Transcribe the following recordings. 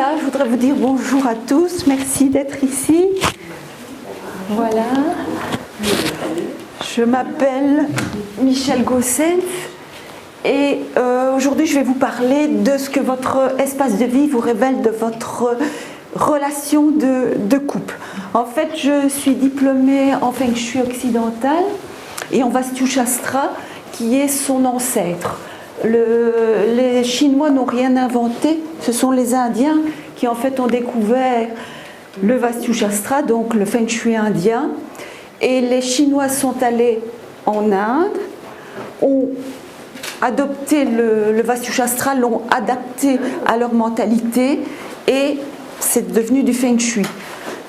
Voilà, je voudrais vous dire bonjour à tous, merci d'être ici. Voilà. Je m'appelle Michèle Gossens et aujourd'hui je vais vous parler de ce que votre espace de vie vous révèle de votre relation de couple. En fait, je suis diplômée en Feng Shui occidental et en Vastu Shastra qui est son ancêtre. Les Chinois n'ont rien inventé, ce sont les Indiens qui en fait ont découvert le Vastu Shastra, donc le Feng Shui indien. Et les Chinois sont allés en Inde, ont adopté le Vastu Shastra, l'ont adapté à leur mentalité et c'est devenu du Feng Shui.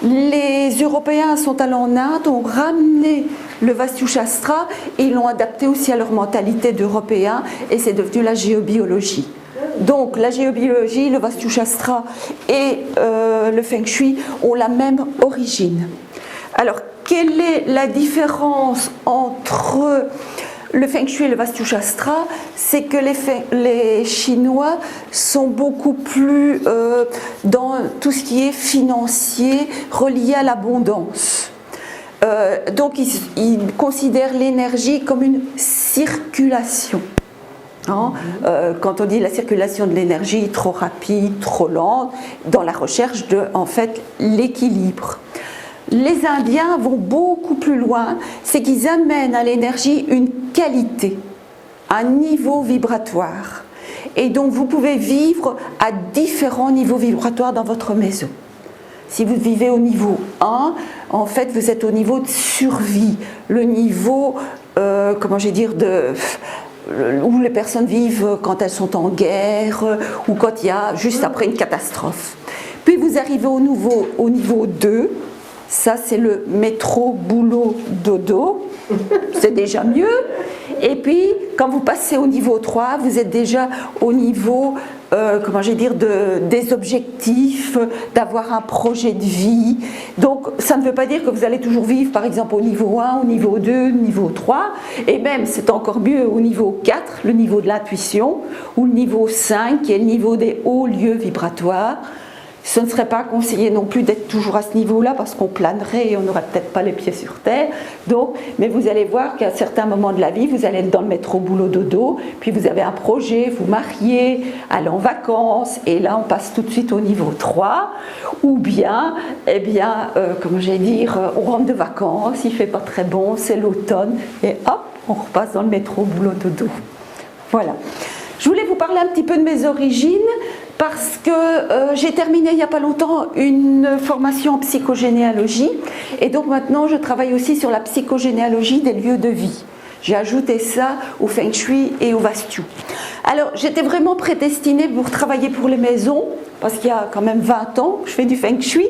Les Européens sont allés en Inde, ont ramené le Vastu Shastra et ils l'ont adapté aussi à leur mentalité d'Européens et c'est devenu la géobiologie. Donc la géobiologie, le Vastu Shastra et le Feng Shui ont la même origine. Alors, quelle est la différence entre le Feng Shui et le Vastu Shastra? C'est que les Chinois sont beaucoup plus dans tout ce qui est financier, relié à l'abondance. Donc ils considèrent l'énergie comme une circulation. Hein? Quand on dit la circulation de l'énergie trop rapide, trop lente, dans la recherche de en fait l'équilibre. Les Indiens vont beaucoup plus loin, c'est qu'ils amènent à l'énergie une qualité, un niveau vibratoire. Et donc vous pouvez vivre à différents niveaux vibratoires dans votre maison. Si vous vivez au niveau 1, en fait vous êtes au niveau de survie, le niveau, où les personnes vivent quand elles sont en guerre ou quand il y a juste après une catastrophe. Puis vous arrivez au niveau 2. Ça, c'est le métro, boulot, dodo. C'est déjà mieux. Et puis, quand vous passez au niveau 3, vous êtes déjà au niveau, des objectifs, d'avoir un projet de vie. Donc, ça ne veut pas dire que vous allez toujours vivre, par exemple, au niveau 1, au niveau 2, au niveau 3. Et même, c'est encore mieux au niveau 4, le niveau de l'intuition, ou le niveau 5, qui est le niveau des hauts lieux vibratoires. Ce ne serait pas conseillé non plus d'être toujours à ce niveau-là parce qu'on planerait et on n'aurait peut-être pas les pieds sur terre. Donc, mais vous allez voir qu'à certains moments de la vie, vous allez être dans le métro, boulot, dodo, puis vous avez un projet, vous mariez, allez en vacances, et là on passe tout de suite au niveau 3. Ou bien, on rentre de vacances, il ne fait pas très bon, c'est l'automne, et hop, on repasse dans le métro, boulot, dodo. Voilà. Je voulais vous parler un petit peu de mes origines parce que j'ai terminé il n'y a pas longtemps une formation en psychogénéalogie et donc maintenant je travaille aussi sur la psychogénéalogie des lieux de vie. J'ai ajouté ça au Feng Shui et au Vastu. Alors j'étais vraiment prédestinée pour travailler pour les maisons parce qu'il y a quand même 20 ans que je fais du Feng Shui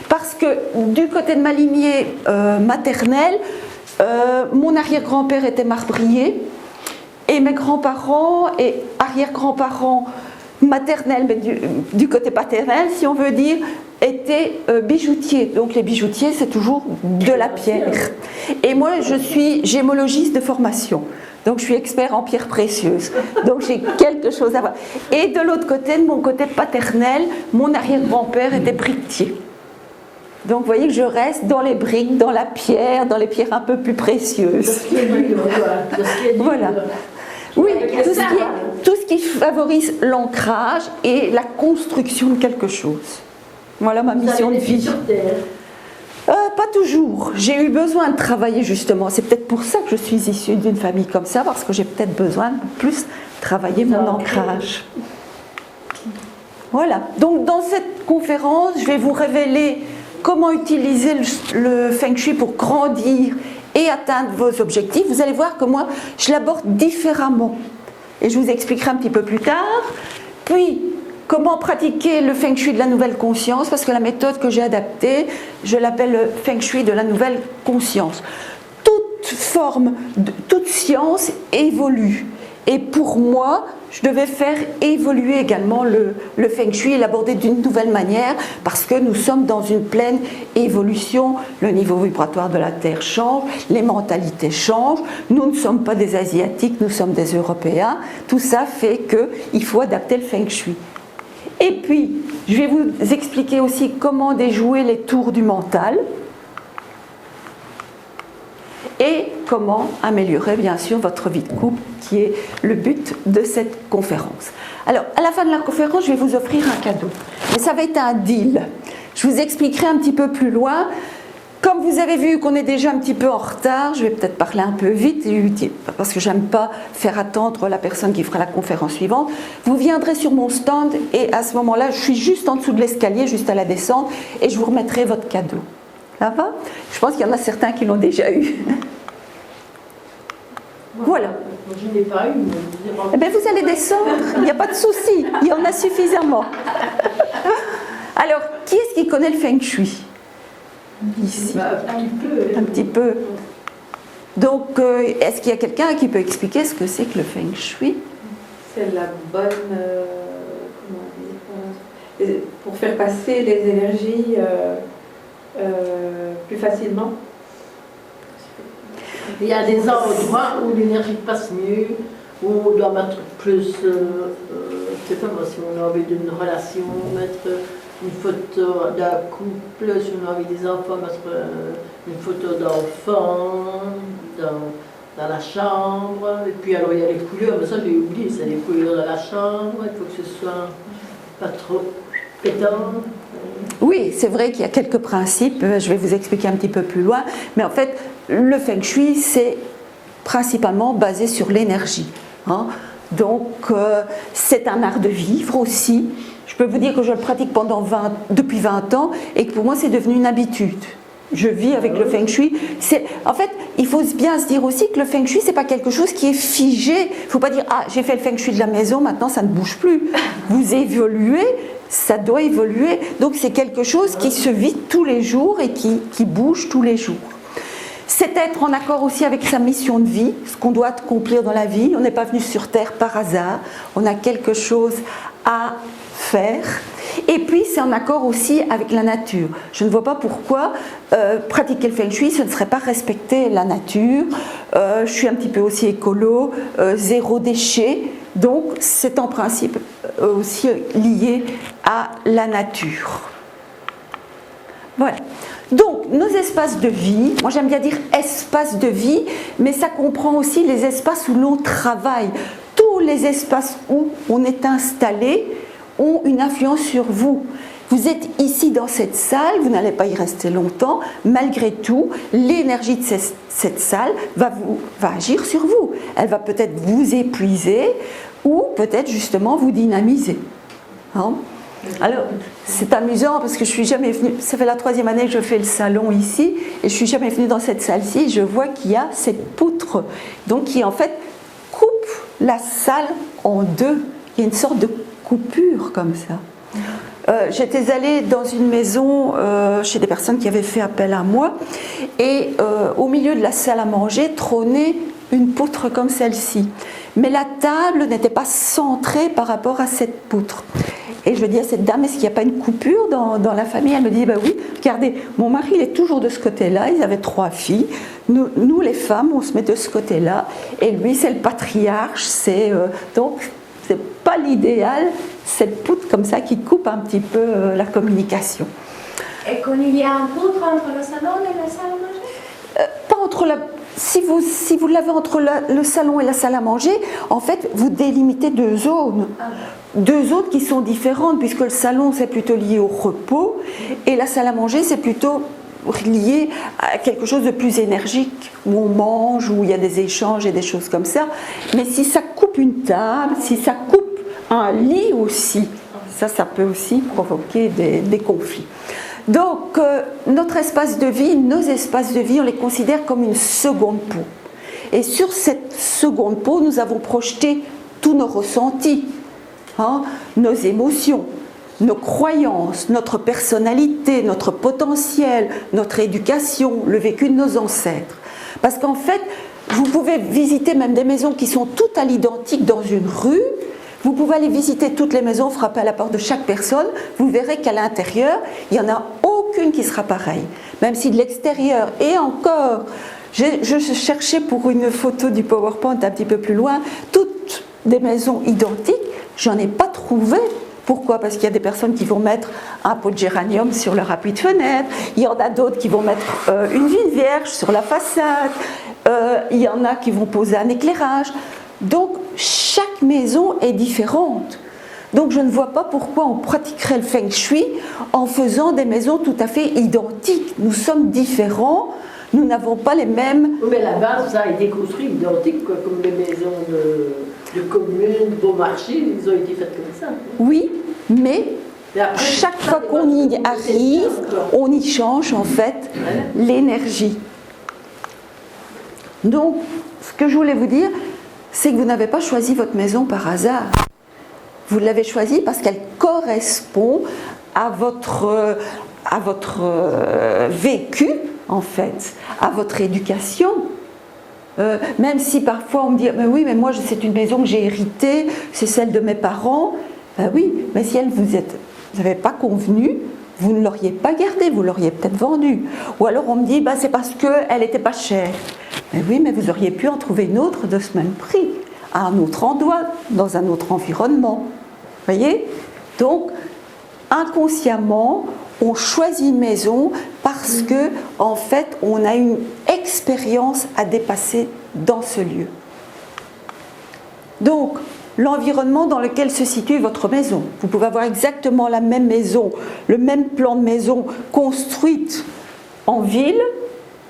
parce que du côté de ma lignée maternelle, mon arrière-grand-père était marbrier. Et mes grands-parents et arrière-grands-parents maternels, mais du côté paternel, si on veut dire, étaient bijoutiers. Donc les bijoutiers, c'est toujours de la pierre. Et moi, je suis gémologiste de formation. Donc je suis expert en pierres précieuses. Donc j'ai quelque chose à voir. Et de l'autre côté, de mon côté paternel, mon arrière-grand-père était briquetier. Donc vous voyez que je reste dans les briques, dans la pierre, dans les pierres un peu plus précieuses. Voilà. Oui, tout ce qui favorise l'ancrage et la construction de quelque chose. Voilà ma mission de vie. Pas toujours. J'ai eu besoin de travailler justement. C'est peut-être pour ça que je suis issue d'une famille comme ça, parce que j'ai peut-être besoin de plus travailler mon ancrage. Voilà. Donc dans cette conférence, je vais vous révéler comment utiliser le Feng Shui pour grandir et atteindre vos objectifs. Vous allez voir que moi, je l'aborde différemment. Et je vous expliquerai un petit peu plus tard. Puis, comment pratiquer le Feng Shui de la nouvelle conscience, parce que la méthode que j'ai adaptée, je l'appelle le Feng Shui de la nouvelle conscience. Toute science évolue. Et pour moi, je devais faire évoluer également le Feng Shui et l'aborder d'une nouvelle manière parce que nous sommes dans une pleine évolution. Le niveau vibratoire de la Terre change, les mentalités changent. Nous ne sommes pas des Asiatiques, nous sommes des Européens. Tout ça fait qu'il faut adapter le Feng Shui. Et puis, je vais vous expliquer aussi comment déjouer les tours du mental et comment améliorer bien sûr votre vie de couple, qui est le but de cette conférence. Alors, à la fin de la conférence, je vais vous offrir un cadeau. Et ça va être un deal. Je vous expliquerai un petit peu plus loin. Comme vous avez vu qu'on est déjà un petit peu en retard, je vais peut-être parler un peu vite, parce que j'aime pas faire attendre la personne qui fera la conférence suivante. Vous viendrez sur mon stand et à ce moment-là, je suis juste en dessous de l'escalier, juste à la descente, et je vous remettrai votre cadeau. Ça va? Je pense qu'il y en a certains qui l'ont déjà eu. Voilà. Je n'ai pas eu. Eh bien, vous allez descendre, il n'y a pas de souci, il y en a suffisamment. Alors, qui est-ce qui connaît le Feng Shui? Ici. Un petit peu. Donc, est-ce qu'il y a quelqu'un qui peut expliquer ce que c'est que le Feng Shui? C'est la bonne... comment dire, pour faire passer les énergies plus facilement. Il y a des endroits où l'énergie passe mieux, où on doit mettre plus, je sais pas moi, si on a envie d'une relation, mettre une photo d'un couple, si on a envie des enfants, mettre une photo d'enfant dans la chambre. Et puis alors il y a les couleurs, mais ça j'ai oublié, c'est les couleurs de la chambre, il faut que ce soit pas trop pétant. Oui, c'est vrai qu'il y a quelques principes, je vais vous expliquer un petit peu plus loin, mais en fait, le Feng Shui, c'est principalement basé sur l'énergie. Hein. Donc, c'est un art de vivre aussi. Je peux vous dire que je le pratique depuis 20 ans et que pour moi, c'est devenu une habitude. Je vis avec le Feng Shui. En fait, il faut bien se dire aussi que le Feng Shui, c'est pas quelque chose qui est figé. Il ne faut pas dire « Ah, j'ai fait le Feng Shui de la maison, maintenant ça ne bouge plus ». Vous évoluez, ça doit évoluer. Donc c'est quelque chose qui se vit tous les jours et qui bouge tous les jours. C'est être en accord aussi avec sa mission de vie, ce qu'on doit accomplir dans la vie. On n'est pas venu sur Terre par hasard. On a quelque chose à faire. Et puis c'est en accord aussi avec la nature. Je ne vois pas pourquoi pratiquer le Feng Shui, ce ne serait pas respecter la nature. Je suis un petit peu aussi écolo, zéro déchet. Donc c'est en principe aussi lié à la nature. Voilà. Donc, nos espaces de vie, moi j'aime bien dire espaces de vie, mais ça comprend aussi les espaces où l'on travaille. Tous les espaces où on est installé ont une influence sur vous. Vous êtes ici dans cette salle, vous n'allez pas y rester longtemps, malgré tout, l'énergie de cette salle va agir sur vous. Elle va peut-être vous épuiser ou peut-être justement vous dynamiser. Hein? Alors, c'est amusant parce que je suis jamais venue, ça fait la 3e année que je fais le salon ici, et je suis jamais venue dans cette salle-ci, et je vois qu'il y a cette poutre, donc qui en fait coupe la salle en deux. Il y a une sorte de coupure comme ça. J'étais allée dans une maison chez des personnes qui avaient fait appel à moi, et au milieu de la salle à manger trônait une poutre comme celle-ci. Mais la table n'était pas centrée par rapport à cette poutre. Et je dis à cette dame, est-ce qu'il n'y a pas une coupure dans la famille? Elle me dit, oui, regardez, mon mari il est toujours de ce côté-là, ils avaient 3 filles. Nous les femmes, on se met de ce côté-là. Et lui, c'est le patriarche, donc c'est pas l'idéal, cette poutre comme ça qui coupe un petit peu la communication. Et quand il y a un poutre entre le salon et la salle à manger? Pas entre si vous l'avez entre le salon et la salle à manger, en fait, vous délimitez 2 zones. Deux zones qui sont différentes, puisque le salon, c'est plutôt lié au repos, et la salle à manger, c'est plutôt lié à quelque chose de plus énergique, où on mange, où il y a des échanges et des choses comme ça. Mais si ça coupe une table, si ça coupe un lit aussi, ça peut aussi provoquer des conflits. Donc, notre espace de vie, nos espaces de vie, on les considère comme une seconde peau. Et sur cette seconde peau, nous avons projeté tous nos ressentis, nos émotions, nos croyances, notre personnalité, notre potentiel, notre éducation, le vécu de nos ancêtres. Parce qu'en fait, vous pouvez visiter même des maisons qui sont toutes à l'identique dans une rue. Vous pouvez aller visiter toutes les maisons, frapper à la porte de chaque personne. Vous verrez qu'à l'intérieur, il n'y en a aucune qui sera pareille. Même si de l'extérieur, et encore, je cherchais pour une photo du PowerPoint un petit peu plus loin, toutes des maisons identiques, j'en ai pas trouvé. Pourquoi? Parce qu'il y a des personnes qui vont mettre un pot de géranium sur leur appui de fenêtre, il y en a d'autres qui vont mettre une vigne vierge sur la façade, il y en a qui vont poser un éclairage. Donc chaque maison est différente. Donc je ne vois pas pourquoi on pratiquerait le feng shui en faisant des maisons tout à fait identiques. Nous sommes différents, nous n'avons pas les mêmes... Oui, mais la base, ça a été construit identique, quoi, comme les maisons de communes, beau marché, ils ont été faites comme ça. Oui, mais Après, chaque fois qu'on y arrive, on y change en fait l'énergie. Donc, ce que je voulais vous dire, c'est que vous n'avez pas choisi votre maison par hasard. Vous l'avez choisie parce qu'elle correspond à votre vécu, en fait, à votre éducation. Même si parfois on me dit, mais oui, mais moi c'est une maison que j'ai héritée, c'est celle de mes parents. Ben oui, mais si vous n'avez pas convenu, vous ne l'auriez pas gardée, vous l'auriez peut-être vendue. Ou alors on me dit, ben, c'est parce qu'elle n'était pas chère. Mais oui, mais vous auriez pu en trouver une autre de ce même prix, à un autre endroit, dans un autre environnement. Vous voyez? Donc, inconsciemment, on choisit une maison parce que, en fait, on a une expérience à dépasser dans ce lieu. Donc, l'environnement dans lequel se situe votre maison. Vous pouvez avoir exactement la même maison, le même plan de maison construite en ville,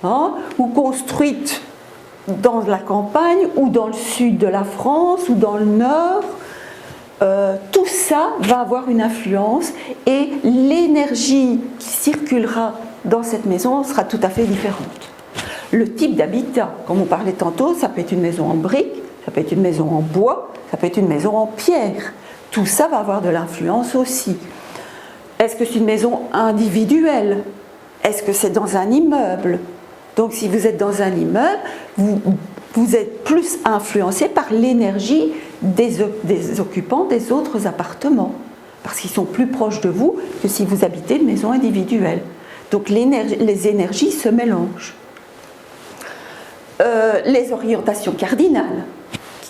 ou construite dans la campagne, ou dans le sud de la France, ou dans le nord. Tout ça va avoir une influence et l'énergie qui circulera dans cette maison sera tout à fait différente. Le type d'habitat, comme on parlait tantôt, ça peut être une maison en briques, ça peut être une maison en bois, ça peut être une maison en pierre. Tout ça va avoir de l'influence aussi. Est-ce que c'est une maison individuelle? Est-ce que c'est dans un immeuble? Donc si vous êtes dans un immeuble, vous êtes plus influencé par l'énergie des occupants des autres appartements, parce qu'ils sont plus proches de vous que si vous habitez une maison individuelle. Donc les énergies se mélangent. Les orientations cardinales,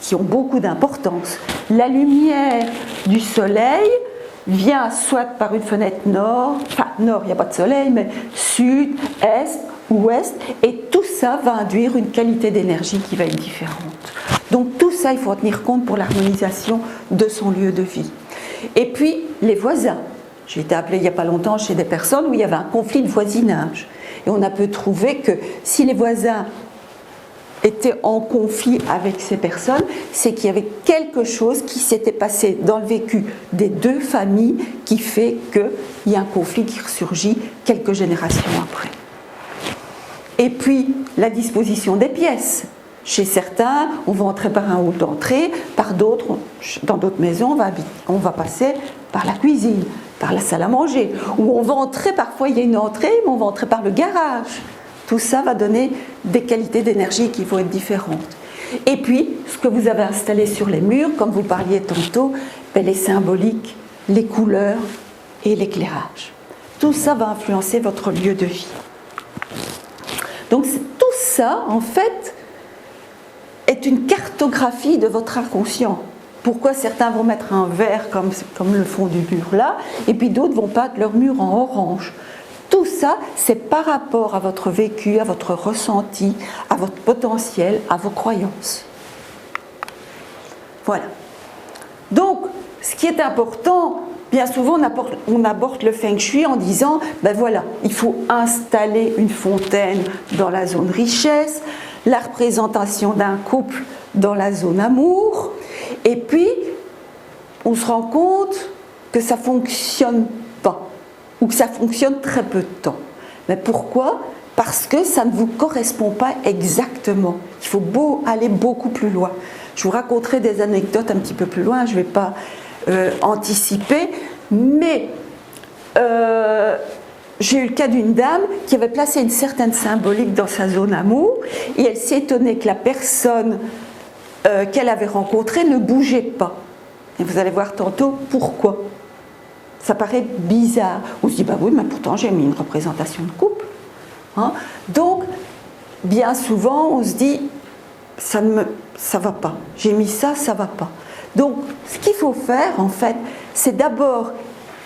qui ont beaucoup d'importance. La lumière du soleil vient soit par une fenêtre nord, enfin nord, il n'y a pas de soleil, mais sud, est, ouest, et tout ça va induire une qualité d'énergie qui va être différente. Donc tout ça, il faut en tenir compte pour l'harmonisation de son lieu de vie. Et puis, les voisins. J'ai été appelée il n'y a pas longtemps chez des personnes où il y avait un conflit de voisinage. Et on a pu trouver que si les voisins étaient en conflit avec ces personnes, c'est qu'il y avait quelque chose qui s'était passé dans le vécu des deux familles qui fait qu'il y a un conflit qui ressurgit quelques générations après. Et puis, la disposition des pièces. Chez certains, on va entrer par un hall d'entrée, par d'autres, dans d'autres maisons, on va passer par la cuisine, par la salle à manger, ou on va entrer, parfois il y a une entrée, mais on va entrer par le garage. Tout ça va donner des qualités d'énergie qui vont être différentes. Et puis, ce que vous avez installé sur les murs, comme vous parliez tantôt, les symboliques, les couleurs et l'éclairage. Tout ça va influencer votre lieu de vie. Donc tout ça, en fait, est une cartographie de votre inconscient. Pourquoi certains vont mettre un vert comme le fond du mur là, et puis d'autres vont peindre leur mur en orange. Tout ça, c'est par rapport à votre vécu, à votre ressenti, à votre potentiel, à vos croyances. Voilà. Donc, ce qui est important, bien souvent on aborde le feng shui en disant, ben voilà, il faut installer une fontaine dans la zone richesse, la représentation d'un couple dans la zone amour, et puis on se rend compte que ça ne fonctionne pas, ou que ça fonctionne très peu de temps. Mais pourquoi? Parce que ça ne vous correspond pas exactement. Il faut aller beaucoup plus loin. Je vous raconterai des anecdotes un petit peu plus loin, je ne vais pas anticiper, mais j'ai eu le cas d'une dame qui avait placé une certaine symbolique dans sa zone amour, et elle s'est étonnée que la personne qu'elle avait rencontrée ne bougeait pas. Et vous allez voir tantôt pourquoi. Ça paraît bizarre. On se dit, bah oui, mais pourtant j'ai mis une représentation de couple. Donc, bien souvent, on se dit, ça va pas. J'ai mis ça, ça va pas. Donc, ce qu'il faut faire, en fait, c'est d'abord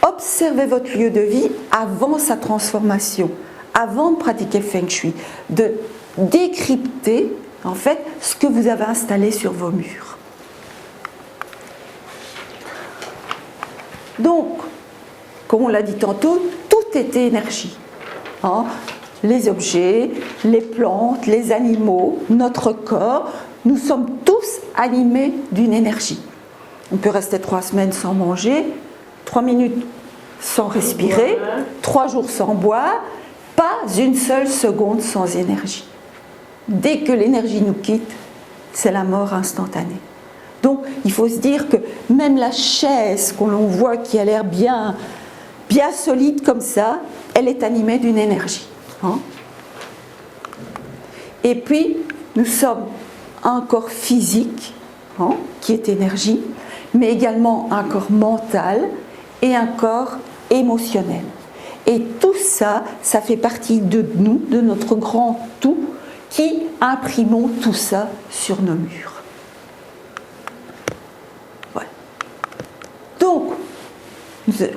observer votre lieu de vie avant sa transformation, avant de pratiquer le Feng Shui, de décrypter en fait ce que vous avez installé sur vos murs. Donc, comme on l'a dit tantôt, tout est énergie. Hein? Les objets, les plantes, les animaux, notre corps, nous sommes tous animés d'une énergie. On peut rester 3 semaines sans manger, 3 minutes sans respirer, 3 jours sans boire, pas une seule seconde sans énergie. Dès que l'énergie nous quitte, c'est la mort instantanée. Donc, il faut se dire que même la chaise qu'on voit qui a l'air bien solide comme ça, elle est animée d'une énergie. Hein? Et puis, nous sommes un corps physique, hein, qui est énergie, mais également un corps mental et un corps émotionnel. Et tout ça, ça fait partie de nous, de notre grand tout, qui imprimons tout ça sur nos murs. Voilà. Donc,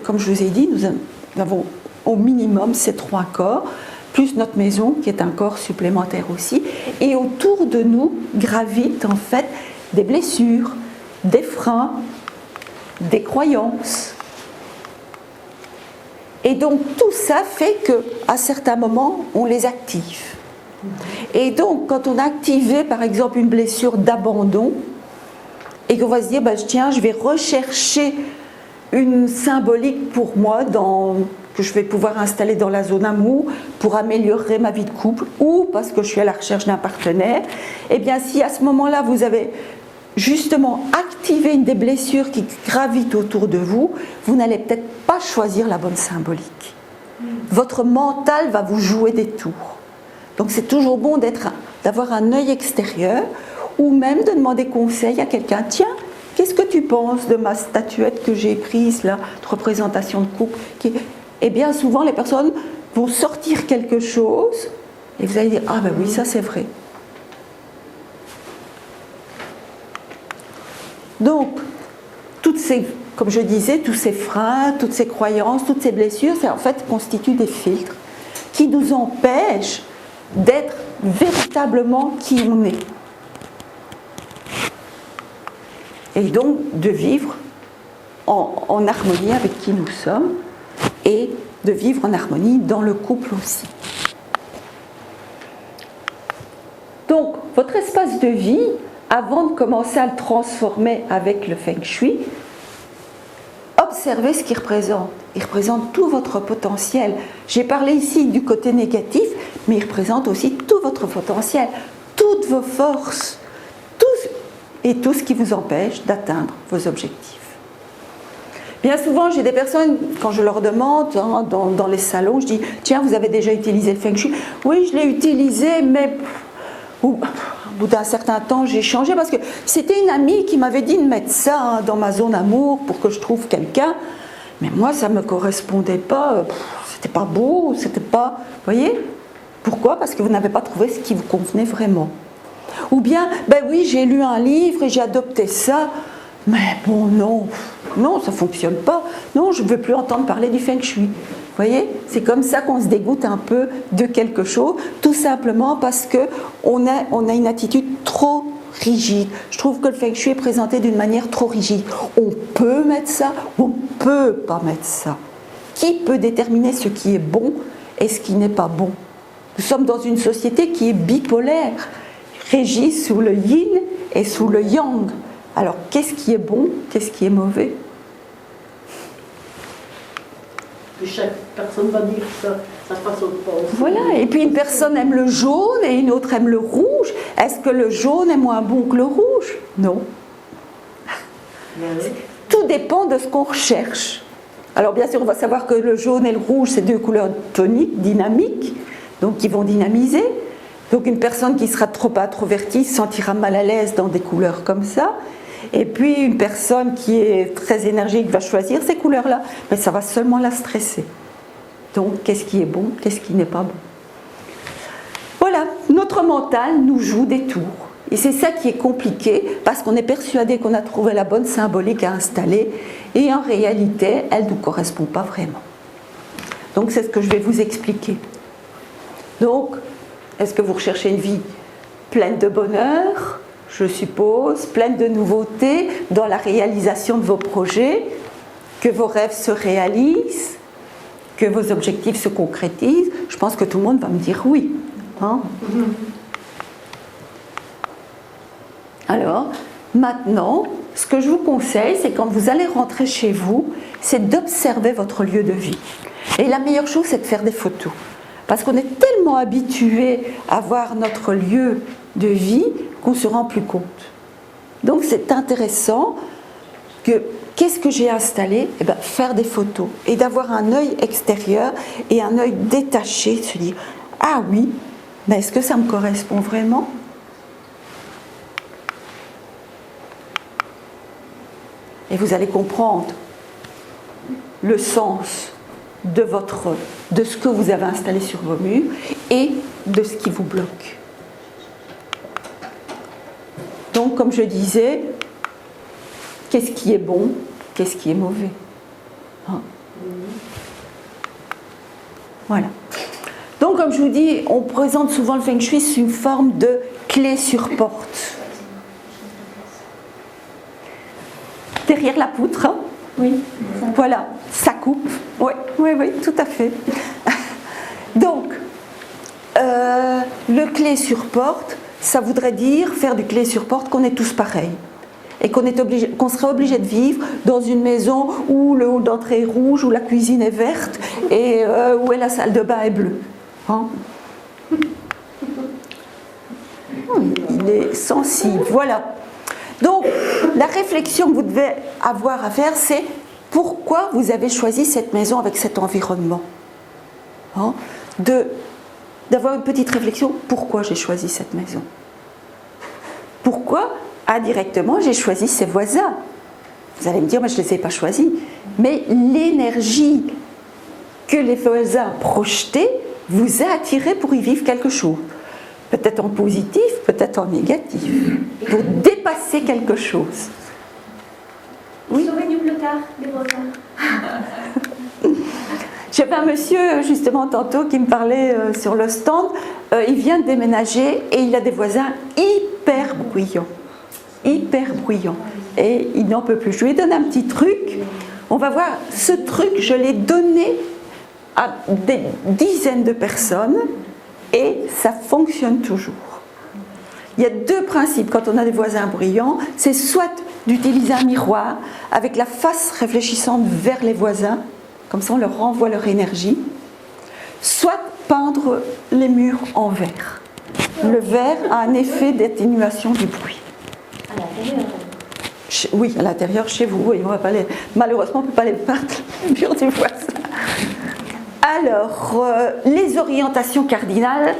comme je vous ai dit, nous avons au minimum ces 3 corps, plus notre maison qui est un corps supplémentaire aussi. Et autour de nous gravitent en fait des blessures, des freins, des croyances. Et donc tout ça fait qu'à certains moments, on les active. Et donc quand on a activé par exemple une blessure d'abandon, et qu'on va se dire, tiens, je vais rechercher une symbolique pour moi que je vais pouvoir installer dans la zone amour pour améliorer ma vie de couple ou parce que je suis à la recherche d'un partenaire, eh bien si à ce moment-là vous avez justement activé une des blessures qui gravitent autour de vous, vous n'allez peut-être pas choisir la bonne symbolique. Votre mental va vous jouer des tours. Donc c'est toujours bon d'avoir un œil extérieur ou même de demander conseil à quelqu'un. Tiens, qu'est-ce que tu penses de ma statuette que j'ai prise là, de représentation de couple Et bien souvent les personnes vont sortir quelque chose et vous allez dire, ah ben oui, ça c'est vrai. Donc, comme je disais, tous ces freins, toutes ces croyances, toutes ces blessures, ça en fait constituent des filtres qui nous empêchent d'être véritablement qui on est. Et donc de vivre en harmonie avec qui nous sommes et de vivre en harmonie dans le couple aussi. Donc, votre espace de vie, avant de commencer à le transformer avec le Feng Shui, observez ce qu'il représente. Il représente tout votre potentiel. J'ai parlé ici du côté négatif, mais il représente aussi tout votre potentiel, toutes vos forces, tout ce qui vous empêche d'atteindre vos objectifs. Bien souvent, j'ai des personnes, quand je leur demande, dans les salons, je dis, tiens, vous avez déjà utilisé le Feng Shui ? Oui, je l'ai utilisé, mais au bout d'un certain temps, j'ai changé parce que c'était une amie qui m'avait dit de mettre ça dans ma zone amour pour que je trouve quelqu'un. Mais moi, ça ne me correspondait pas. C'était pas beau, c'était pas... Vous voyez ? Pourquoi ? Parce que vous n'avez pas trouvé ce qui vous convenait vraiment. Ou bien, oui, j'ai lu un livre et j'ai adopté ça. Mais bon, non, ça ne fonctionne pas. Non, je ne veux plus entendre parler du Feng Shui. Vous voyez, c'est comme ça qu'on se dégoûte un peu de quelque chose, tout simplement parce qu'on a une attitude trop rigide. Je trouve que le Feng Shui est présenté d'une manière trop rigide. On peut mettre ça, on ne peut pas mettre ça. Qui peut déterminer ce qui est bon et ce qui n'est pas bon ? Nous sommes dans une société qui est bipolaire, régie sous le yin et sous le yang. Alors, qu'est-ce qui est bon, qu'est-ce qui est mauvais ? Et chaque personne va dire ça se passe autre chose. Voilà, et puis une personne aime le jaune et une autre aime le rouge. Est-ce que le jaune est moins bon que le rouge ? Non. Tout dépend de ce qu'on recherche. Alors bien sûr, on va savoir que le jaune et le rouge, c'est 2 couleurs toniques, dynamiques, donc qui vont dynamiser. Donc une personne qui sera trop introvertie se sentira mal à l'aise dans des couleurs comme ça. Et puis une personne qui est très énergique va choisir ces couleurs-là, mais ça va seulement la stresser. Donc qu'est-ce qui est bon, qu'est-ce qui n'est pas bon ? Voilà, notre mental nous joue des tours. Et c'est ça qui est compliqué, parce qu'on est persuadé qu'on a trouvé la bonne symbolique à installer, et en réalité, elle ne nous correspond pas vraiment. Donc c'est ce que je vais vous expliquer. Donc, est-ce que vous recherchez une vie pleine de bonheur, je suppose, pleine de nouveautés dans la réalisation de vos projets, que vos rêves se réalisent, que vos objectifs se concrétisent? Je pense que tout le monde va me dire oui. Hein? Alors, maintenant, ce que je vous conseille, c'est quand vous allez rentrer chez vous, c'est d'observer votre lieu de vie. Et la meilleure chose, c'est de faire des photos. Parce qu'on est tellement habitué à voir notre lieu de vie qu'on ne se rend plus compte. Donc c'est intéressant que, qu'est-ce que j'ai installé? Eh bien, faire des photos et d'avoir un œil extérieur et un œil détaché, de se dire, ah oui, mais est-ce que ça me correspond vraiment? Et vous allez comprendre le sens de ce que vous avez installé sur vos murs et de ce qui vous bloque. Donc, comme je disais, qu'est-ce qui est bon, qu'est-ce qui est mauvais? Hein? Voilà. Donc, comme je vous dis, on présente souvent le Feng Shui sous une forme de clé sur porte. Derrière la poutre, hein? Oui. Voilà, ça coupe. Oui, oui, oui, tout à fait. Donc, le clé sur porte, ça voudrait dire, faire du clé sur porte, qu'on est tous pareils. Et qu'on serait obligé de vivre dans une maison où le hall d'entrée est rouge, où la cuisine est verte et où la salle de bain est bleue. Hein? Il est sensible, voilà. Donc, la réflexion que vous devez avoir à faire, c'est pourquoi vous avez choisi cette maison avec cet environnement. Hein? D'avoir une petite réflexion, pourquoi j'ai choisi cette maison? Pourquoi, indirectement, j'ai choisi ces voisins? Vous allez me dire, mais je ne les ai pas choisis. Mais l'énergie que les voisins projetaient vous a attiré pour y vivre quelque chose. Peut-être en positif, peut-être en négatif, pour dépasser quelque chose. Ils sont venus plus tard, les voisins. J'avais un monsieur, justement, tantôt, qui me parlait sur le stand. Il vient de déménager et il a des voisins hyper bruyants. Hyper bruyants. Et il n'en peut plus. Je lui ai donné un petit truc. On va voir, ce truc, je l'ai donné à des dizaines de personnes. Et ça fonctionne toujours. Il y a deux principes quand on a des voisins bruyants, c'est soit d'utiliser un miroir avec la face réfléchissante vers les voisins, comme ça on leur renvoie leur énergie, soit peindre les murs en vert. Le vert a un effet d'atténuation du bruit. À l'intérieur. Oui, à l'intérieur, chez vous, oui, malheureusement on ne peut pas les peindre, les murs du voisin. Alors, les orientations cardinales,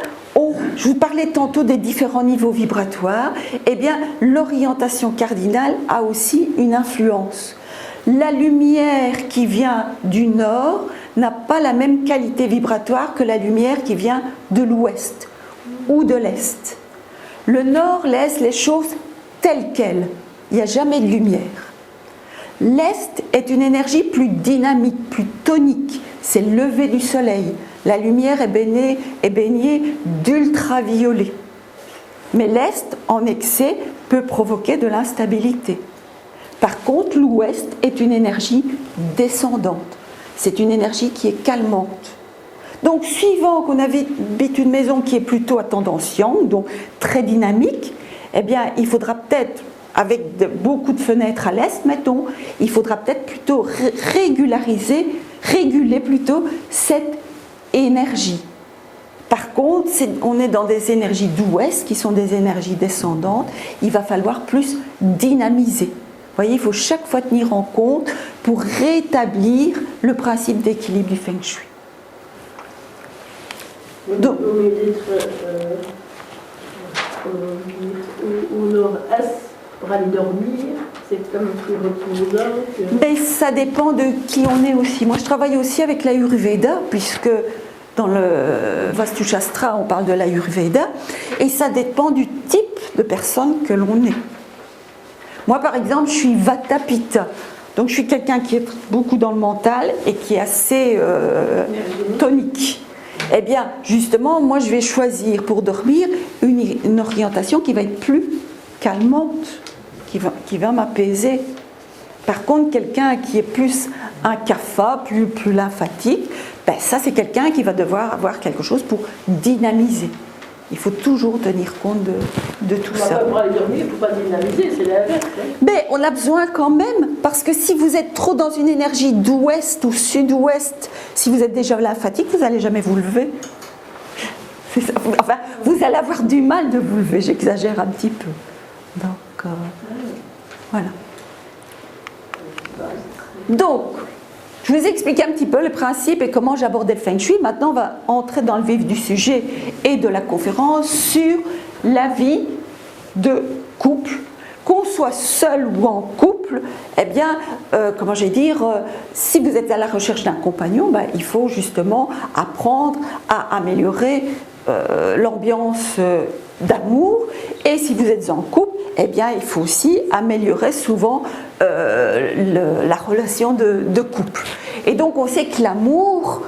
je vous parlais tantôt des différents niveaux vibratoires, eh bien, l'orientation cardinale a aussi une influence. La lumière qui vient du nord n'a pas la même qualité vibratoire que la lumière qui vient de l'ouest ou de l'est. Le nord laisse les choses telles quelles, il n'y a jamais de lumière. L'est est une énergie plus dynamique, plus tonique. C'est le lever du soleil. La lumière est baignée d'ultraviolet. Mais l'est, en excès, peut provoquer de l'instabilité. Par contre, l'ouest est une énergie descendante. C'est une énergie qui est calmante. Donc, suivant qu'on habite une maison qui est plutôt à tendance yang, donc très dynamique, eh bien, il faudra peut-être, avec beaucoup de fenêtres à l'est, mettons, il faudra peut-être plutôt réguler plutôt cette énergie. Par contre, on est dans des énergies d'ouest qui sont des énergies descendantes, il va falloir plus dynamiser. Vous voyez, il faut chaque fois tenir en compte pour rétablir le principe d'équilibre du Feng Shui. Donc, au lieu d'être au nord-est pour aller dormir, c'est comme plus reposant. Mais ça dépend de qui on est aussi. Moi, je travaille aussi avec l'Ayurveda, puisque dans le Vastu Shastra, on parle de l'Ayurveda, et ça dépend du type de personne que l'on est. Moi, par exemple, je suis Vata Pitta, donc je suis quelqu'un qui est beaucoup dans le mental et qui est assez tonique. Eh bien, justement, moi, je vais choisir pour dormir une orientation qui va être plus calmante, qui va m'apaiser. Par contre, quelqu'un qui est plus un kapha, plus lymphatique, ben ça, c'est quelqu'un qui va devoir avoir quelque chose pour dynamiser. Il faut toujours tenir compte de tout ça. Pour aller dormir, il ne faut pas dynamiser, c'est l'inverse. Mais on a besoin quand même, parce que si vous êtes trop dans une énergie d'ouest ou sud-ouest, si vous êtes déjà lymphatique, vous n'allez jamais vous lever. Ça. Enfin, vous allez avoir du mal de vous lever, j'exagère un petit peu. Donc, voilà. Donc, je vous ai expliqué un petit peu le principe et comment j'abordais le Feng Shui. Maintenant, on va entrer dans le vif du sujet et de la conférence sur la vie de couple. Qu'on soit seul ou en couple, eh bien, comment je vais dire, si vous êtes à la recherche d'un compagnon, ben, il faut justement apprendre à améliorer l'ambiance d'amour. Et si vous êtes en couple, eh bien, il faut aussi améliorer souvent la relation de couple. Et donc, on sait que l'amour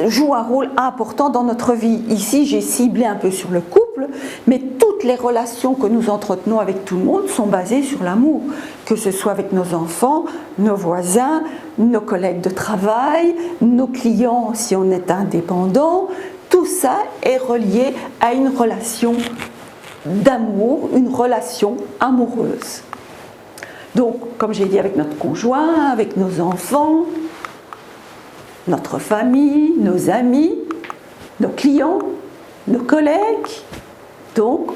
joue un rôle important dans notre vie. Ici, j'ai ciblé un peu sur le couple, mais toutes les relations que nous entretenons avec tout le monde sont basées sur l'amour, que ce soit avec nos enfants, nos voisins, nos collègues de travail, nos clients si on est indépendant. Tout ça est relié à une relation d'amour, une relation amoureuse. Donc, comme j'ai dit, avec notre conjoint, avec nos enfants, notre famille, nos amis, nos clients, nos collègues. Donc,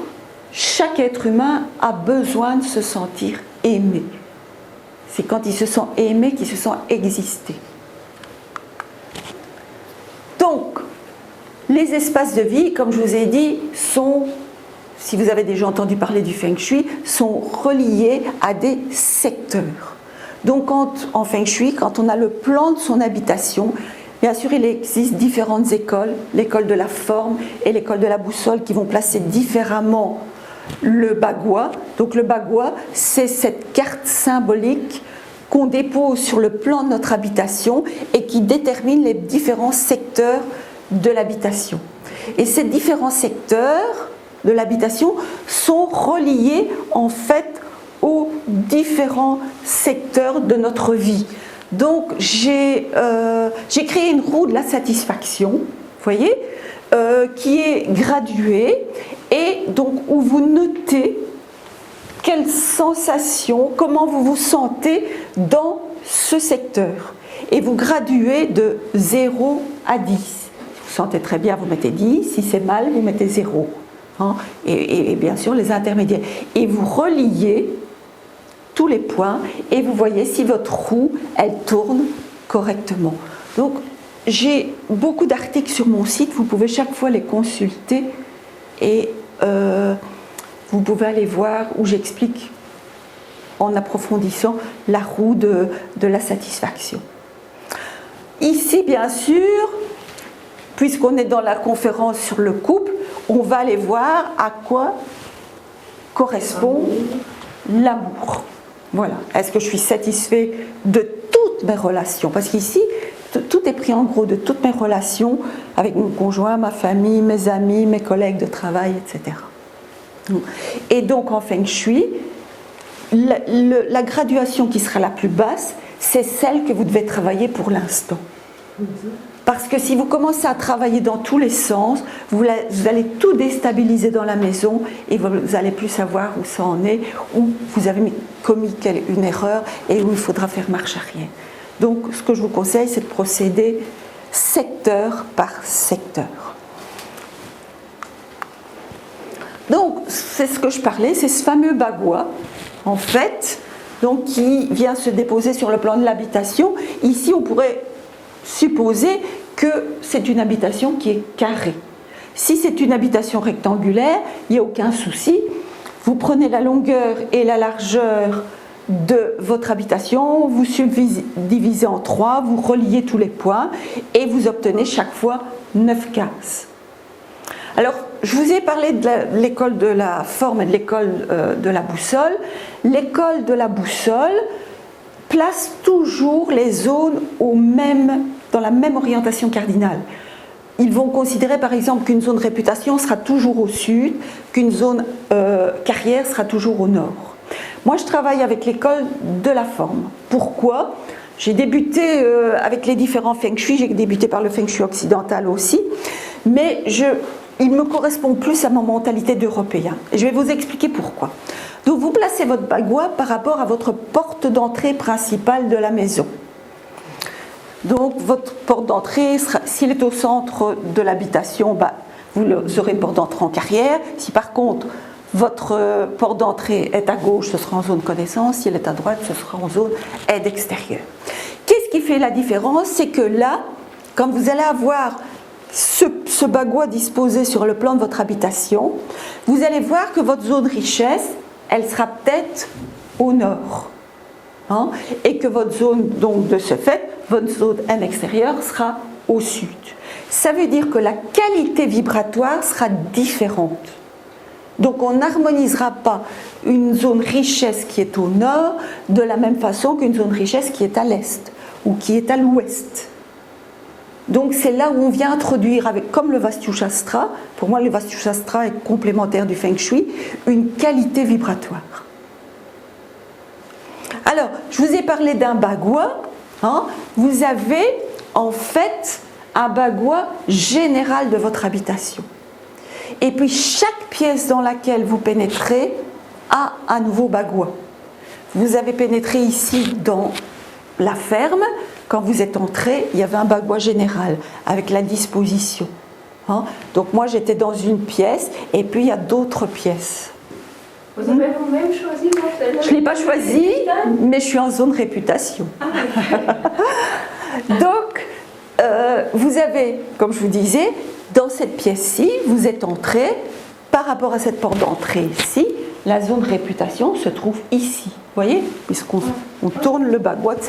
chaque être humain a besoin de se sentir aimé. C'est quand il se sent aimé qu'il se sent exister. Donc, les espaces de vie, comme je vous ai dit, sont, si vous avez déjà entendu parler du Feng Shui, sont reliés à des secteurs. Donc en Feng Shui, quand on a le plan de son habitation, bien sûr il existe différentes écoles, l'école de la forme et l'école de la boussole qui vont placer différemment le bagua. Donc le bagua, c'est cette carte symbolique qu'on dépose sur le plan de notre habitation et qui détermine les différents secteurs de l'habitation. Et ces différents secteurs de l'habitation sont reliés en fait aux différents secteurs de notre vie. Donc j'ai créé une roue de la satisfaction, vous voyez, qui est graduée et donc où vous notez quelles sensations, comment vous vous sentez dans ce secteur. Et vous graduez de 0 à 10. Si vous sentez très bien, vous mettez 10, si c'est mal, vous mettez 0. Hein, et bien sûr les intermédiaires. Et vous reliez tous les points et vous voyez si votre roue, elle tourne correctement. Donc, j'ai beaucoup d'articles sur mon site, vous pouvez chaque fois les consulter et vous pouvez aller voir où j'explique en approfondissant la roue de la satisfaction. Ici, bien sûr, puisqu'on est dans la conférence sur le couple, on va aller voir à quoi correspond l'amour. Voilà. Est-ce que je suis satisfait de toutes mes relations? Parce qu'ici, tout est pris en gros de toutes mes relations avec mon conjoint, ma famille, mes amis, mes collègues de travail, etc. Et donc en Feng Shui, la graduation qui sera la plus basse, c'est celle que vous devez travailler pour l'instant. Parce que si vous commencez à travailler dans tous les sens, vous allez tout déstabiliser dans la maison et vous n'allez plus savoir où ça en est, où vous avez commis une erreur et où il faudra faire marche arrière. Donc ce que je vous conseille, c'est de procéder secteur par secteur. Donc c'est ce que je parlais, c'est ce fameux bagua, en fait, donc, qui vient se déposer sur le plan de l'habitation. Ici, on pourrait supposer que c'est une habitation qui est carrée. Si c'est une habitation rectangulaire, il n'y a aucun souci. Vous prenez la longueur et la largeur de votre habitation, vous subdivisez en 3, vous reliez tous les points et vous obtenez chaque fois 9 cases. Alors, je vous ai parlé de l'école de la forme et de l'école de la boussole. L'école de la boussole place toujours les zones dans la même orientation cardinale. Ils vont considérer par exemple qu'une zone réputation sera toujours au sud, qu'une zone carrière sera toujours au nord. Moi, je travaille avec l'école de la forme. Pourquoi ? J'ai débuté avec les différents Feng Shui, j'ai débuté par le Feng Shui occidental aussi, mais il me correspond plus à ma mentalité d'Européen. Et je vais vous expliquer pourquoi. Donc, vous placez votre bagua par rapport à votre porte d'entrée principale de la maison. Donc, votre porte d'entrée, s'il est au centre de l'habitation, vous aurez une porte d'entrée en carrière. Si par contre, votre porte d'entrée est à gauche, ce sera en zone connaissance. Si elle est à droite, ce sera en zone aide extérieure. Qu'est-ce qui fait la différence? C'est que là, quand vous allez avoir ce bagua disposé sur le plan de votre habitation, vous allez voir que votre zone richesse, elle sera peut-être au nord. Hein, et que votre zone, donc de ce fait, votre zone aide extérieure sera au sud. Ça veut dire que la qualité vibratoire sera différente. Donc on n'harmonisera pas une zone richesse qui est au nord de la même façon qu'une zone richesse qui est à l'est ou qui est à l'ouest. Donc c'est là où on vient introduire, comme le Vastu Shastra, pour moi le Vastu Shastra est complémentaire du Feng Shui, une qualité vibratoire. Alors, je vous ai parlé d'un bagua, hein, vous avez en fait un bagua général de votre habitation. Et puis chaque pièce dans laquelle vous pénétrez a un nouveau bagua. Vous avez pénétré ici dans la ferme, quand vous êtes entré, il y avait un bagua général avec la disposition. Hein. Donc moi j'étais dans une pièce et puis il y a d'autres pièces. Vous avez vous-même choisi votre... Je ne l'ai pas choisi, mais je suis en zone réputation. Donc, vous avez, comme je vous disais, dans cette pièce-ci, vous êtes entré, par rapport à cette porte d'entrée ici, la zone réputation se trouve ici. Vous voyez, puisqu'on tourne le bagua de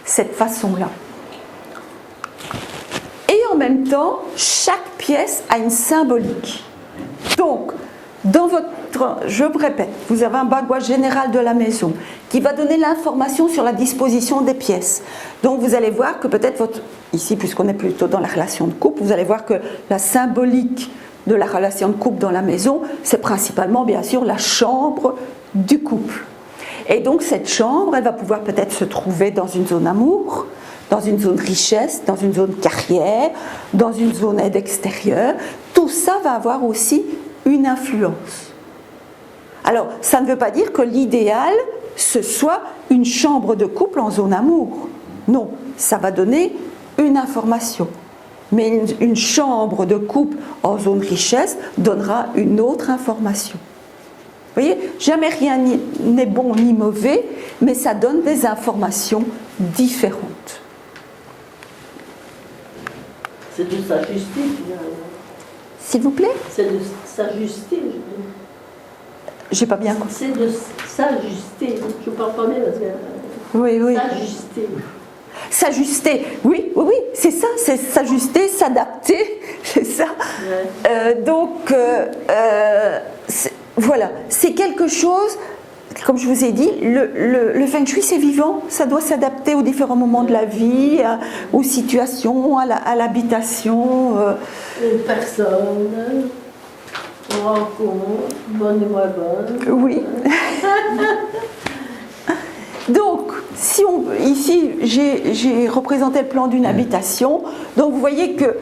cette façon-là. Et en même temps, chaque pièce a une symbolique. Donc, je me répète, vous avez un bagua général de la maison qui va donner l'information sur la disposition des pièces. Donc vous allez voir que peut-être ici, puisqu'on est plutôt dans la relation de couple, vous allez voir que la symbolique de la relation de couple dans la maison, c'est principalement bien sûr la chambre du couple. Et donc cette chambre, elle va pouvoir peut-être se trouver dans une zone amour, dans une zone richesse, dans une zone carrière, dans une zone aide extérieure. Tout ça va avoir aussi une influence. Alors, ça ne veut pas dire que l'idéal, ce soit une chambre de couple en zone amour. Non, ça va donner une information. Mais une chambre de couple en zone richesse donnera une autre information. Vous voyez, jamais rien n'est bon ni mauvais, mais ça donne des informations différentes. C'est de s'ajuster finalement. S'il vous plaît? C'est de s'ajuster. J'ai pas bien compris. C'est de s'ajuster. Je parle pas bien parce que... Oui. S'ajuster. S'ajuster, oui, c'est ça, c'est s'ajuster, s'adapter, c'est ça. Ouais. Voilà, c'est quelque chose, comme je vous ai dit, le Feng Shui c'est vivant, ça doit s'adapter aux différents moments de la vie, aux situations, à l'habitation. Une personne, on rencontre, bonne et moins bonne. Oui. Donc, ici, j'ai représenté le plan d'une habitation. Donc, vous voyez que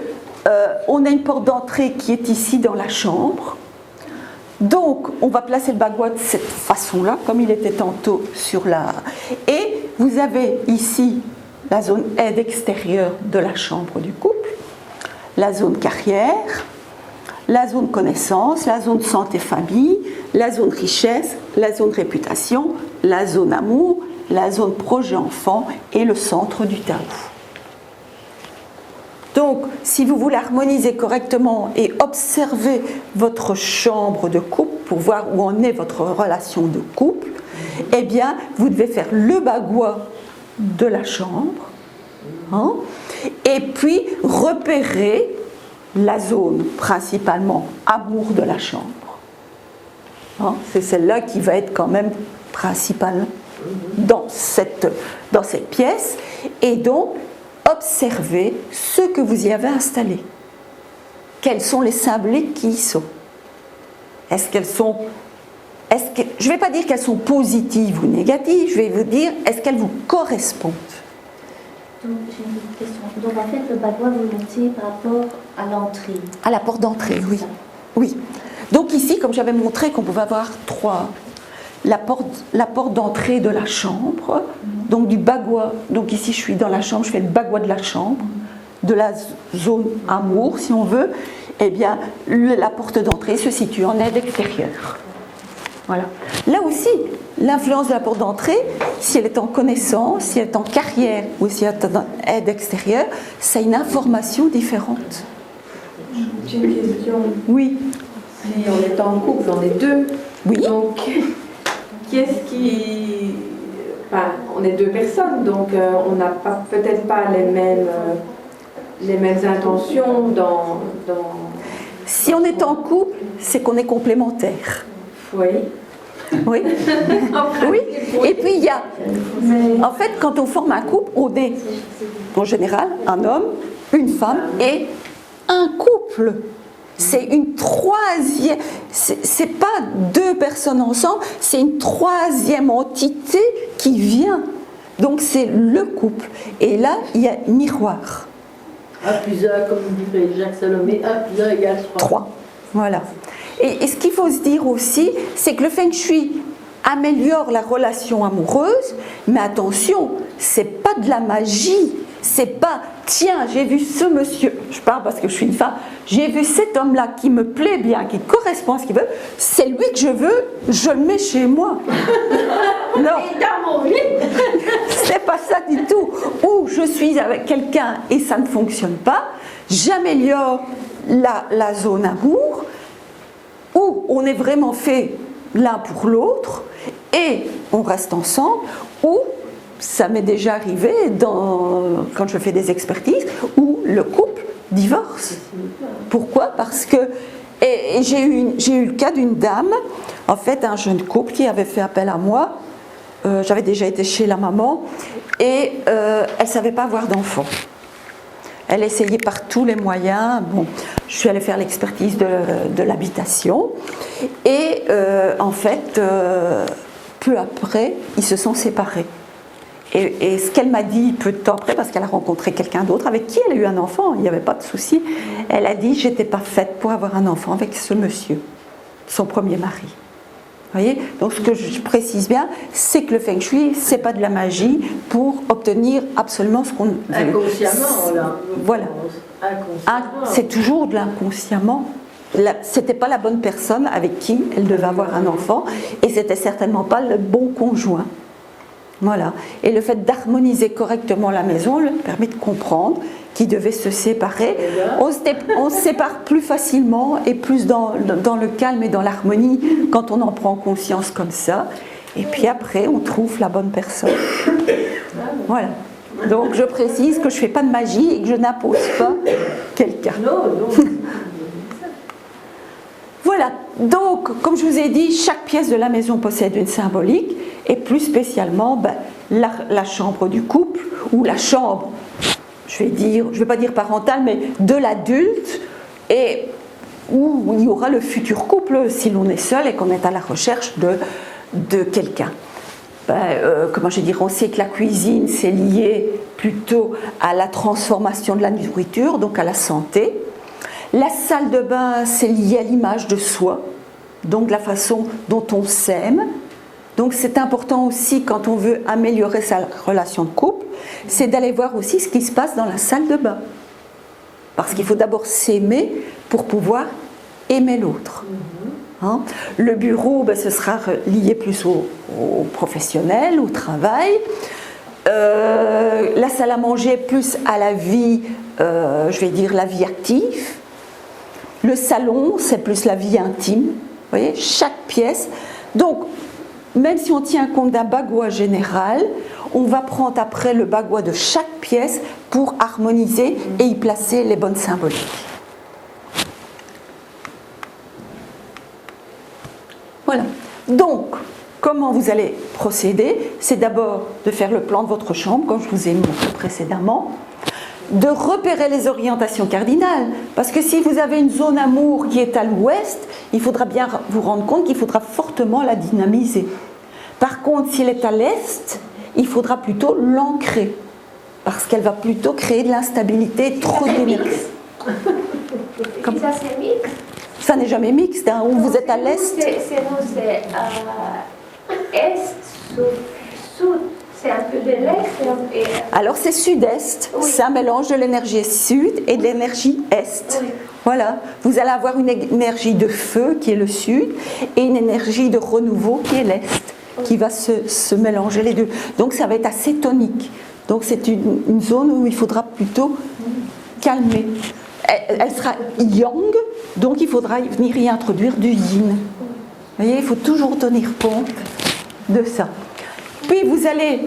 on a une porte d'entrée qui est ici dans la chambre. Donc, on va placer le bagua de cette façon-là, comme il était tantôt sur la... Et vous avez ici la zone aide extérieure de la chambre du couple, la zone carrière, la zone connaissance, la zone santé-famille, la zone richesse, la zone réputation, la zone amour, la zone projet-enfant et le centre du Tao. Donc, si vous voulez harmoniser correctement et observer votre chambre de couple pour voir où en est votre relation de couple, eh bien, vous devez faire le bagua de la chambre, hein, et puis repérer la zone principalement amour de la chambre. Hein, c'est celle-là qui va être quand même principale dans cette pièce, et donc observez ce que vous y avez installé. Quels sont les symboliques qui y sont? Je ne vais pas dire qu'elles sont positives ou négatives, je vais vous dire, est-ce qu'elles vous correspondent? Donc, j'ai une question. Donc, en fait, le bagua, vous le mettez par rapport à l'entrée. À la porte d'entrée, oui. Oui. Donc ici, comme j'avais montré qu'on pouvait avoir trois, la porte d'entrée de la chambre, donc du bagua, donc ici je suis dans la chambre, je fais le bagua de la chambre, de la zone amour si on veut, eh bien la porte d'entrée se situe en aide extérieure. Voilà. Là aussi, l'influence de la porte d'entrée, si elle est en connaissance, si elle est en carrière ou si elle est en aide extérieure, ça a une information différente. J'ai une question. Oui. Si on est en couple, on est deux. Oui. Donc, qu'est-ce qui. Enfin, on est deux personnes, donc on n'a peut-être pas les mêmes intentions dans. Si on est en couple, c'est qu'on est complémentaires. Oui. Oui. Oui. Et puis il y a. En fait, quand on forme un couple, on est en général un homme, une femme et un couple. C'est une troisième. C'est pas deux personnes ensemble, c'est une troisième entité qui vient. Donc c'est le couple. Et là, il y a miroir. A plus A, comme dirait Jacques Salomé, A plus A égale 3. Voilà. Et ce qu'il faut se dire aussi, c'est que le Feng Shui améliore la relation amoureuse, mais attention, c'est pas de la magie. C'est pas, tiens, j'ai vu ce monsieur, je parle parce que je suis une femme, j'ai vu cet homme-là qui me plaît bien, qui correspond à ce qu'il veut, c'est lui que je veux, je le mets chez moi. Non, c'est pas ça du tout. Ou je suis avec quelqu'un et ça ne fonctionne pas, j'améliore la zone amour, où on est vraiment fait l'un pour l'autre et on reste ensemble, ou ça m'est déjà arrivé quand je fais des expertises où le couple divorce. Pourquoi? Parce que j'ai eu le cas d'une dame, en fait un jeune couple qui avait fait appel à moi. J'avais déjà été chez la maman et elle ne savait pas avoir d'enfant. Elle essayait par tous les moyens. Bon, je suis allée faire l'expertise de l'habitation et en fait, peu après, ils se sont séparés. Et ce qu'elle m'a dit peu de temps après, parce qu'elle a rencontré quelqu'un d'autre avec qui elle a eu un enfant, il n'y avait pas de souci, elle a dit « j'étais pas faite pour avoir un enfant avec ce monsieur, son premier mari ». Vous voyez? Donc ce que je précise bien, c'est que le Feng Shui, c'est pas de la magie pour obtenir absolument ce qu'on veut. Inconsciemment, là. Voilà. Inconsciemment. C'est toujours de l'inconsciemment. C'était pas la bonne personne avec qui elle devait avoir un enfant, et c'était certainement pas le bon conjoint. Voilà. Et le fait d'harmoniser correctement la maison lui permet de comprendre qu'ils devaient se séparer. On se sépare plus facilement et plus dans le calme et dans l'harmonie quand on en prend conscience comme ça. Et puis après, on trouve la bonne personne. Voilà. Donc je précise que je ne fais pas de magie et que je n'impose pas quelqu'un. Non. Voilà, donc comme je vous ai dit, chaque pièce de la maison possède une symbolique, et plus spécialement la chambre du couple, ou la chambre, je vais pas dire parentale, mais de l'adulte, et où il y aura le futur couple si l'on est seul et qu'on est à la recherche de quelqu'un. Comment je dirais, on sait que la cuisine c'est lié plutôt à la transformation de la nourriture, donc à la santé. La salle de bain, c'est lié à l'image de soi, donc la façon dont on s'aime. Donc c'est important aussi quand on veut améliorer sa relation de couple, c'est d'aller voir aussi ce qui se passe dans la salle de bain. Parce qu'il faut d'abord s'aimer pour pouvoir aimer l'autre. Hein? Le bureau, ce sera lié plus au professionnel, au travail. La salle à manger, plus à la vie, je vais dire la vie active. Le salon, c'est plus la vie intime. Vous voyez, chaque pièce. Donc, même si on tient compte d'un bagua général, on va prendre après le bagua de chaque pièce pour harmoniser et y placer les bonnes symboliques. Voilà. Donc, comment vous allez procéder? C'est d'abord de faire le plan de votre chambre, comme je vous ai montré précédemment, de repérer les orientations cardinales, parce que si vous avez une zone amour qui est à l'ouest, il faudra bien vous rendre compte qu'il faudra fortement la dynamiser. Par contre, si elle est à l'est, il faudra plutôt l'ancrer, parce qu'elle va plutôt créer de l'instabilité, trop d'énergie. Comme ça, c'est mixte. Ça n'est jamais mixte, hein, où vous êtes à l'est. C'est est, sud. C'est un peu de l'est. Alors c'est sud-est, oui. C'est un mélange de l'énergie sud et de l'énergie est. Oui. Voilà, vous allez avoir une énergie de feu qui est le sud et une énergie de renouveau qui est l'est, qui va se mélanger les deux. Donc ça va être assez tonique. Donc c'est une zone où il faudra plutôt calmer. Elle sera yang, donc il faudra venir y introduire du yin. Vous voyez, il faut toujours tenir compte de ça. Puis vous allez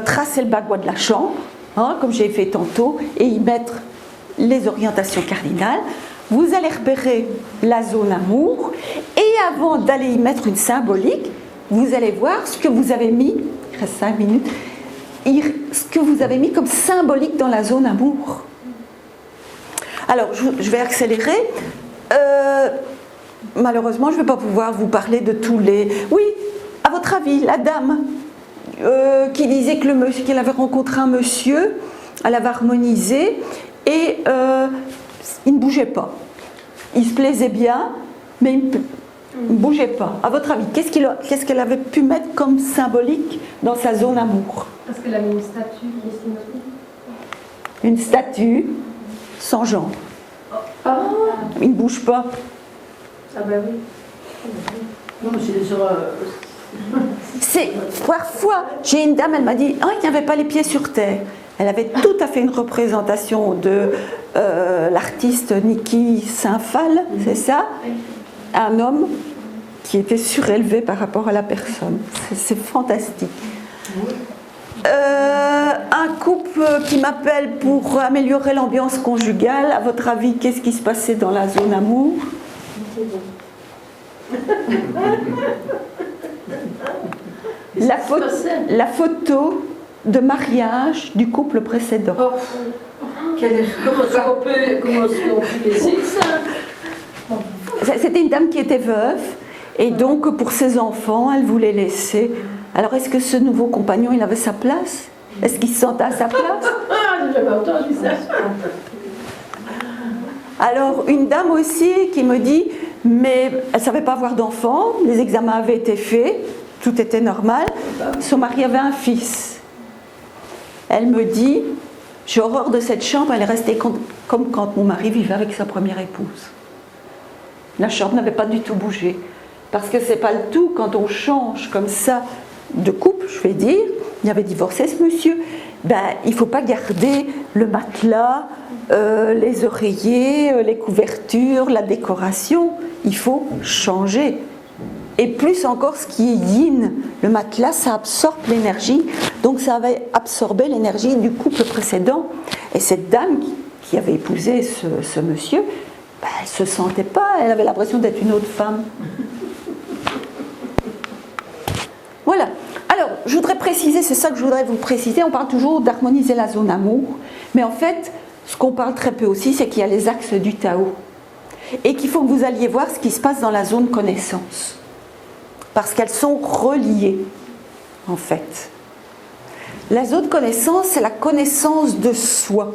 tracer le bagua de la chambre, hein, comme j'ai fait tantôt, et y mettre les orientations cardinales. Vous allez repérer la zone amour, et avant d'aller y mettre une symbolique, vous allez voir ce que vous avez mis, il reste 5 minutes, ce que vous avez mis comme symbolique dans la zone amour. Alors, je vais accélérer. Malheureusement, je ne vais pas pouvoir vous parler de tous les... Oui, à votre avis, la dame qui disait qu'elle avait rencontré un monsieur, elle avait harmonisé et il ne bougeait pas. Il se plaisait bien, mais il ne bougeait pas. À votre avis, qu'est-ce qu'elle avait pu mettre comme symbolique dans sa zone amour? Parce qu'elle a mis une statue qui est synonyme. Une statue sans jambes. Ah, Il ne bouge pas. ah ben oui. Non, mais c'est déjà... C'est parfois, j'ai une dame, elle m'a dit, il n'y avait pas les pieds sur terre. Elle avait tout à fait une représentation de l'artiste Niki Saint-Phal, c'est ça? Un homme qui était surélevé par rapport à la personne. C'est fantastique. Un couple qui m'appelle pour améliorer l'ambiance conjugale. À votre avis, qu'est-ce qui se passait dans la zone amour? La photo de mariage du couple précédent. Oh, comment est-ce qu'on peut laisser ça? C'était une dame qui était veuve et donc pour ses enfants, elle voulait laisser. Alors est-ce que ce nouveau compagnon, il avait sa place? Est-ce qu'il se sentait à sa place? J'ai jamais entendu ça. Alors une dame aussi qui me dit, mais elle ne savait pas avoir d'enfant, les examens avaient été faits, tout était normal, son mari avait un fils. Elle me dit, j'ai horreur de cette chambre, elle est restée comme quand mon mari vivait avec sa première épouse. La chambre n'avait pas du tout bougé. Parce que c'est pas le tout, quand on change comme ça de couple, je vais dire, il avait divorcé ce monsieur, il ne faut pas garder le matelas, les oreillers, les couvertures, la décoration, il faut changer. Et plus encore ce qui est yin, le matelas, ça absorbe l'énergie, donc ça avait absorbé l'énergie du couple précédent. Et cette dame qui avait épousé ce monsieur, elle ne se sentait pas, elle avait l'impression d'être une autre femme. Voilà. Alors, je voudrais préciser, c'est ça que je voudrais vous préciser, on parle toujours d'harmoniser la zone amour, mais en fait, ce qu'on parle très peu aussi, c'est qu'il y a les axes du Tao, et qu'il faut que vous alliez voir ce qui se passe dans la zone connaissance, parce qu'elles sont reliées, en fait. La zone connaissance, c'est la connaissance de soi.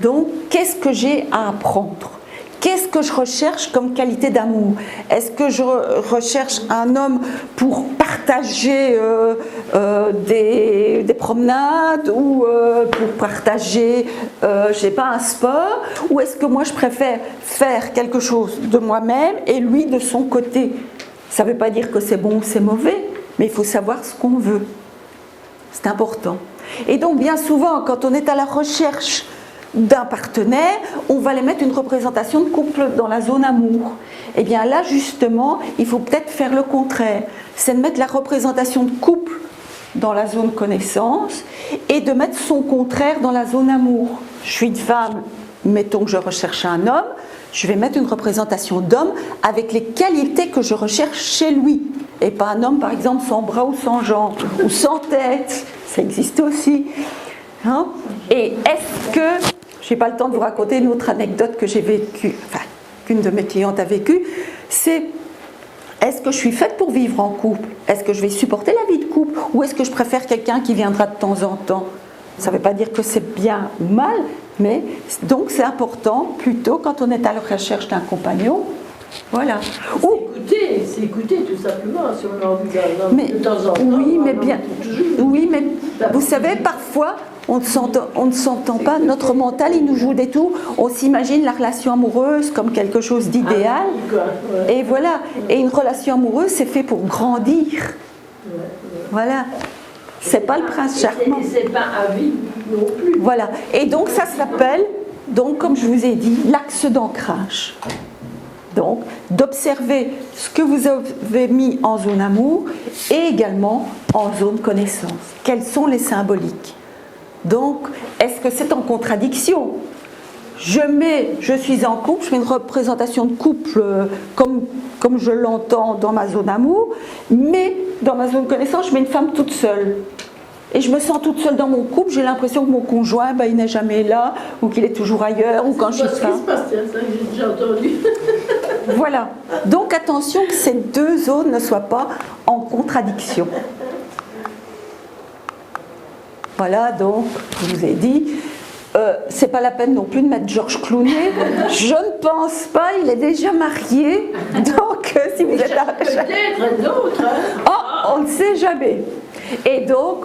Donc, qu'est-ce que j'ai à apprendre? Qu'est-ce que je recherche comme qualité d'amour? Est-ce que je recherche un homme pour partager des promenades ou pour partager, je sais pas, un sport? Ou est-ce que moi je préfère faire quelque chose de moi-même et lui de son côté? Ça ne veut pas dire que c'est bon ou c'est mauvais, mais il faut savoir ce qu'on veut. C'est important. Et donc bien souvent, quand on est à la recherche d'un partenaire, on va les mettre une représentation de couple dans la zone amour. Et bien là, justement, il faut peut-être faire le contraire. C'est de mettre la représentation de couple dans la zone connaissance et de mettre son contraire dans la zone amour. Je suis une femme, mettons que je recherche un homme, je vais mettre une représentation d'homme avec les qualités que je recherche chez lui. Et pas un homme, par exemple, sans bras ou sans jambes, ou sans tête. Ça existe aussi. Hein? Et est-ce que, je n'ai pas le temps de vous raconter une autre anecdote que j'ai vécue, enfin, qu'une de mes clientes a vécue, c'est est-ce que je suis faite pour vivre en couple? Est-ce que je vais supporter la vie de couple? Ou est-ce que je préfère quelqu'un qui viendra de temps en temps? Ça ne veut pas dire que c'est bien ou mal, mais donc c'est important, plutôt quand on est à la recherche d'un compagnon. Voilà. C'est écouter tout simplement, si on a envie d'un homme de temps en temps. Oui, mais vous savez, parfois, on ne s'entend pas, notre mental, il nous joue des tours, on s'imagine la relation amoureuse comme quelque chose d'idéal. Et voilà, et une relation amoureuse, c'est fait pour grandir. Voilà. C'est pas le prince charmant. C'est pas à vie non plus. Voilà. Et donc, ça s'appelle, donc, comme je vous ai dit, l'axe d'ancrage. Donc, d'observer ce que vous avez mis en zone amour et également en zone connaissance. Quels sont les symboliques? Donc, est-ce que c'est en contradiction? Je suis en couple, je fais une représentation de couple comme je l'entends dans ma zone amour, mais dans ma zone connaissance, je mets une femme toute seule. Et je me sens toute seule dans mon couple, j'ai l'impression que mon conjoint, il n'est jamais là, ou qu'il est toujours ailleurs, ou quand je suis pas. C'est ce qui se passe, ça, j'ai déjà entendu. Voilà. Donc attention que ces deux zones ne soient pas en contradiction. Voilà, donc, je vous ai dit, c'est pas la peine non plus de mettre Georges Clooney. Je ne pense pas, il est déjà marié. Donc, si vous êtes à la recherche. Peut-être d'autres. Oh, on ne sait jamais. Et donc,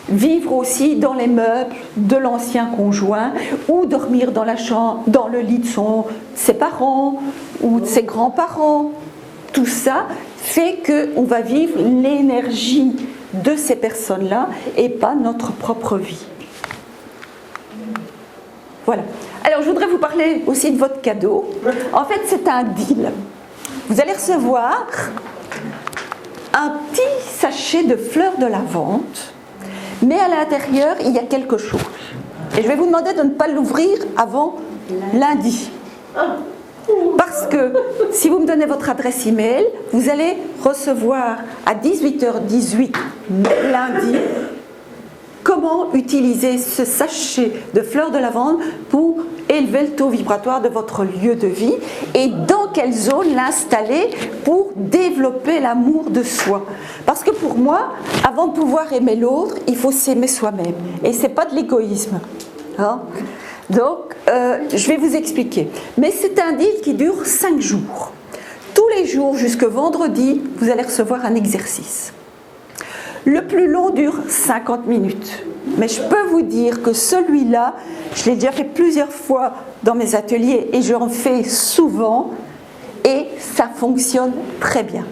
vivre aussi dans les meubles de l'ancien conjoint ou dormir dans la chambre, dans le lit de ses parents ou de ses grands-parents. Tout ça fait qu'on va vivre l'énergie de ces personnes-là et pas notre propre vie. Voilà. Alors, je voudrais vous parler aussi de votre cadeau. En fait, c'est un deal. Vous allez recevoir un petit sachet de fleurs de lavande, mais à l'intérieur, il y a quelque chose. Et je vais vous demander de ne pas l'ouvrir avant lundi. Parce que si vous me donnez votre adresse email, vous allez recevoir à 18h18 lundi comment utiliser ce sachet de fleurs de lavande pour élever le taux vibratoire de votre lieu de vie et dans quelle zone l'installer pour développer l'amour de soi. Parce que pour moi, avant de pouvoir aimer l'autre, il faut s'aimer soi-même. Et ce n'est pas de l'égoïsme. Hein? Donc, je vais vous expliquer. Mais c'est un deal qui dure 5 jours. Tous les jours, jusque vendredi, vous allez recevoir un exercice. Le plus long dure 50 minutes. Mais je peux vous dire que celui-là, je l'ai déjà fait plusieurs fois dans mes ateliers et j'en fais souvent et ça fonctionne très bien.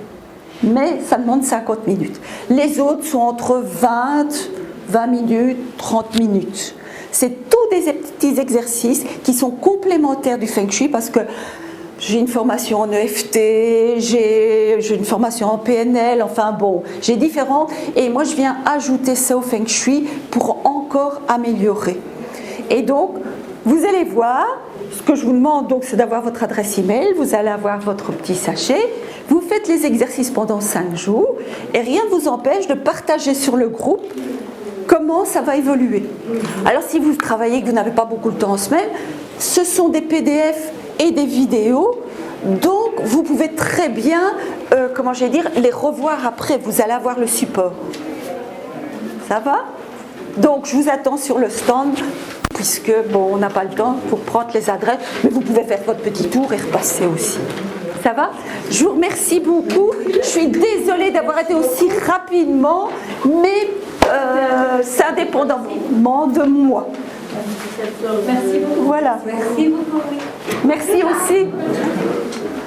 Mais ça demande 50 minutes. Les autres sont entre 20 minutes, 30 minutes. C'est tous des petits exercices qui sont complémentaires du Feng Shui parce que j'ai une formation en EFT, j'ai une formation en PNL, enfin bon, j'ai différentes et moi je viens ajouter ça au Feng Shui pour encore améliorer. Et donc, vous allez voir, ce que je vous demande donc c'est d'avoir votre adresse email, vous allez avoir votre petit sachet, vous faites les exercices pendant 5 jours et rien ne vous empêche de partager sur le groupe comment ça va évoluer. Alors si vous travaillez que vous n'avez pas beaucoup de temps en semaine, ce sont des PDF et des vidéos, donc vous pouvez très bien, les revoir après, vous allez avoir le support. Ça va? Donc je vous attends sur le stand, puisque bon, on n'a pas le temps pour prendre les adresses, mais vous pouvez faire votre petit tour et repasser aussi. Ça va? Je vous remercie beaucoup, je suis désolée d'avoir été aussi rapidement, mais c'est indépendamment de moi. Merci beaucoup. Voilà. Merci beaucoup. Merci aussi.